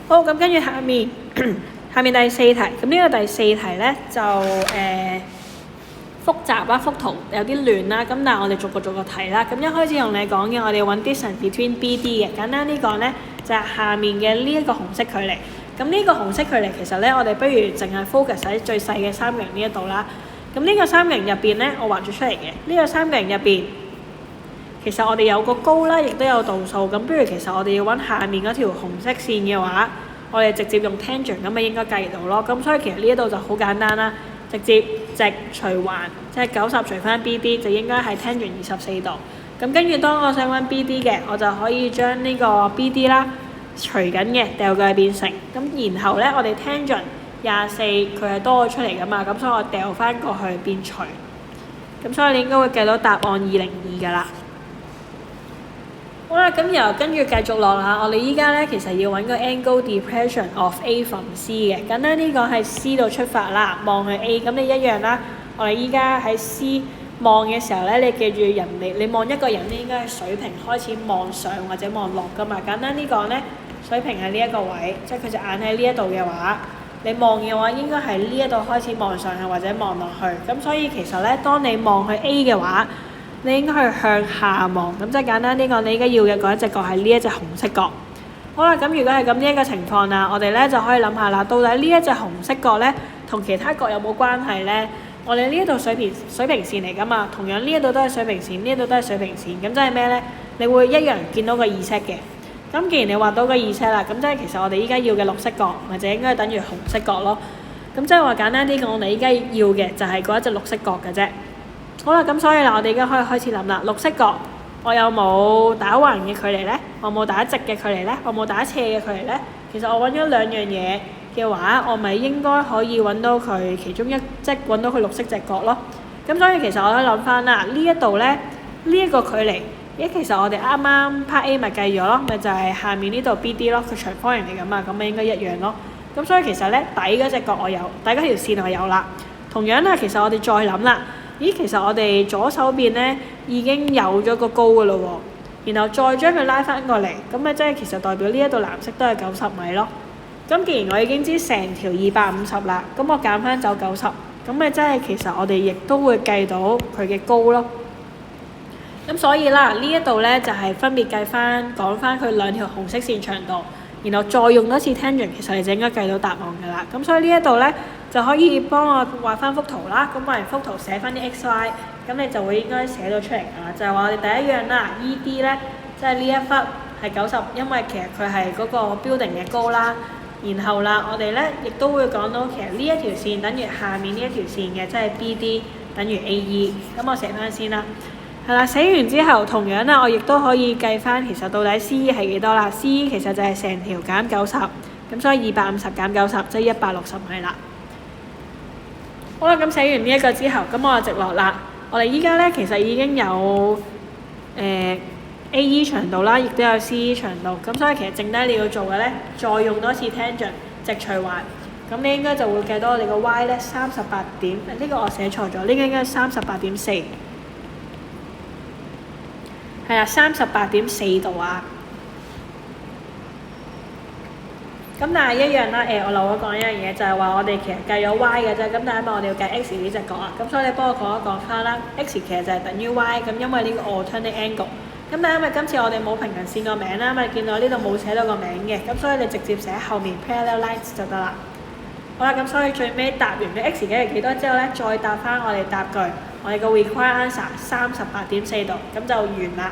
好，咁跟住下面下面第四題，咁呢個第四題咧就複雜啦，幅圖有啲亂啦，咁但係我哋逐個睇啦。咁一開始同你講嘅，我哋揾 distance between BD 嘅，簡單啲講咧就係下面嘅呢一個紅色距離。咁呢個紅色距離其實咧，我哋不如淨係 focus 喺最細嘅三角形呢一度啦。咁呢個三角形入邊咧，我畫咗出嚟嘅呢個三角形入邊，其實我哋有個高啦，亦都有度數。咁不如其實我哋要揾下面嗰條紅色線嘅話，我哋直接用 tangent 咁咪應該計到咯。咁所以其實呢一度就好簡單啦。直接直除橫，即係90除翻 BD 就應該係 tangent 24度。咁跟住當我想揾 BD 嘅，我就可以將呢個 BD 啦除緊嘅掉過去變成。咁然後咧，我哋 tangent 24佢係多咗出嚟噶嘛，咁所以我掉翻過去變除。咁所以你應該會計到答案202噶啦。好啦，咁然後跟住繼續落啦。我哋依家咧其實要揾個 angle depression of A from C 嘅。簡單啲講係 C 度出發啦，望去 A， 咁你一樣啦。我哋依家喺 C 望嘅時候咧，你記住你望一個人咧應該係水平開始望上或者望落噶嘛。簡單啲講咧，水平喺呢一個位，即係佢隻眼喺呢一度嘅話，你望嘅話應該係呢一度開始望上去或者望落去。咁所以其實咧，當你望去 A 嘅話，你應該係向下望，咁即係簡單啲講，你應該要嘅嗰一隻角係呢一隻紅色角。好啦，咁如果係咁呢一個情況啦，我哋咧就可以諗下啦，到底呢一隻紅色角咧同其他角有冇關係咧？我哋呢一度水平線嚟噶嘛，同樣呢一度都係水平線，呢一度都係水平線，咁即係咩咧？你會一樣見到個二 set 嘅。咁既然你畫到個二 set 啦，咁即係其實我哋依家要嘅綠色角，或者應該等於紅色角咯。咁即係話簡單啲講，我哋依家要嘅就係嗰一隻綠色角嘅啫。好啦，咁所以我哋而家可以開始諗啦。綠色角，我有冇打橫嘅距離咧？我冇打直嘅距離咧？我冇打斜嘅距離咧？其實我揾咗兩樣嘢嘅話，我咪應該可以揾到佢其中一，即係揾到佢綠色隻角咯。咁所以其實我都諗翻啦，呢一度咧，呢一個距離，其實我哋啱啱 part A 咪計咗咯，咪就係下面呢度 BD 咯，佢長方形嚟㗎嘛，咁咪應該一樣咯。咁所以其實咧，底嗰隻角我有，底嗰條線我有啦。同樣啦，其實我哋再諗啦。咦，其實我哋左手邊咧已經有咗個高㗎咯喎，然後再將佢拉翻過嚟，咁咪即係其實代表呢一度藍色都係90米咯。咁既然我已經知成條250啦，咁我減翻走90，咁咪即係其實我哋亦都會計到佢嘅高咯。咁所以啦，呢一度咧就係分別計翻講翻佢兩條紅色線長度，然後再用多次 tangent， 其實你就應該計到答案㗎啦。咁所以呢一度咧就可以幫我畫翻幅圖啦。咁畫完幅圖寫翻啲 XY， 咁你就會應該寫到出嚟㗎啦。就係話我哋第一樣啦 ，ED 咧即係呢一忽係90，因為其實佢係嗰個 building 嘅高啦。然後啦，我哋咧亦都會講到其實呢一條線等於下面呢一條線嘅，即係 BD 等於 AE。咁我寫翻先啦。係啦，寫完之後同樣啦，我亦都可以計翻其實到底 CE 係幾多啦。CE 其實就係成條減90，咁所以250減90即係160米啦。好啦，咁寫完呢一個之後，咁我就直落啦。我哋依家咧其實已經有AE 長度啦，亦都有 CE 長度，咁所以其實剩低你要做嘅咧，再用多次 tangent 直除橫，咁你應該就會計到我哋個 Y 咧38點，呢個我寫錯咗，呢個應該係38.4，係啦，38.4度啊。咁但係一樣啦，我漏咗講一樣嘢，就係話我哋其實計咗 Y 嘅啫，咁但係因為我哋要計 X 呢隻角啊，咁所以你幫我講一講翻啦。X 其實就係等於 Y， 咁因為呢個 alternate angle。咁但係因為今次我哋冇平行線個名啦，咪見到呢度冇寫到個名嘅，咁所以你直接寫後面 parallel lines 就得啦。好啦，咁所以最尾答完咗 X 嘅係幾多之後咧，再答翻我哋答句，我哋個 required answer 38.4度，咁就完啦。